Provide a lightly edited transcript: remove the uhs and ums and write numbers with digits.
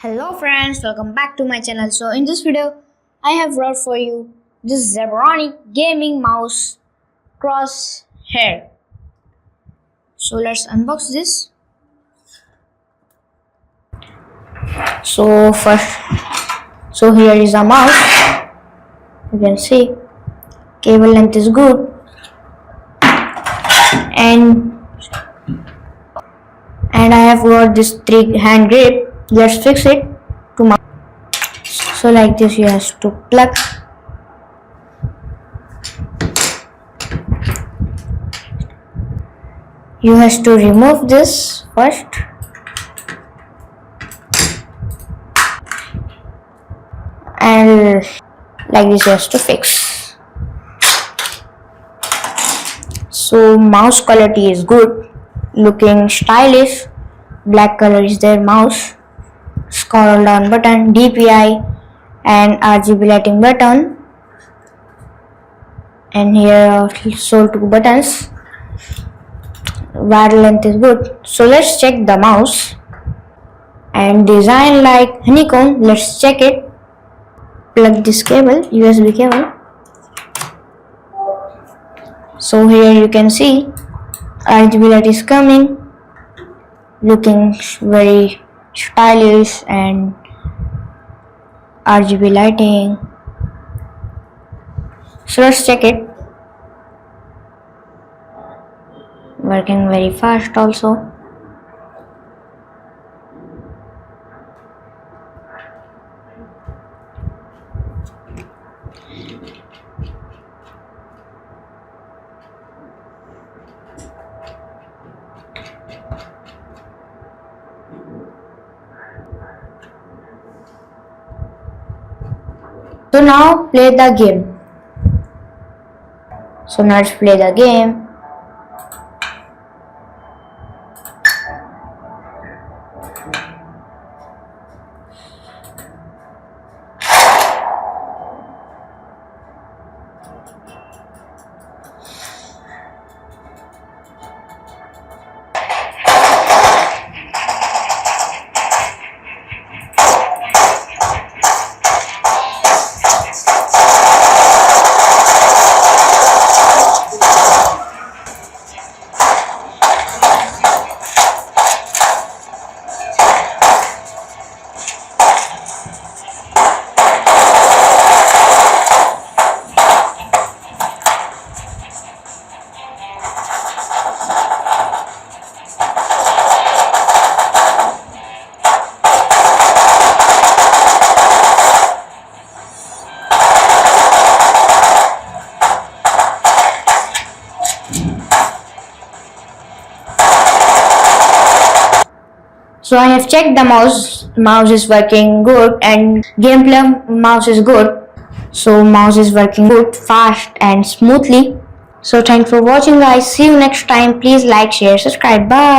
Hello friends, welcome back to my channel. So in this video I have brought for you this Zebronics Gaming Mouse Crosshair. So let's unbox this. So here is a mouse. You can see cable length is good and I have got this 3-hand grip. Let's fix it to mouse. So like this, you have to plug. You have to remove this first. And like this, you have to fix. So mouse quality is good, looking stylish. Black color is their mouse. Scroll down button, DPI and RGB lighting button, and here are so 2 buttons. Wire length is good. So let's check the mouse. And design like honeycomb. Let's check it. Plug this cable, USB cable. So here you can see RGB light is coming, looking very stylish, and RGB lighting. So let's check it. Working very fast also. So now play the game. So now let's play the game. So I have checked the mouse is working good, and gameplay mouse is good. So mouse is working good, fast and smoothly. So thanks for watching guys. See you next time. Please like, share, subscribe. Bye.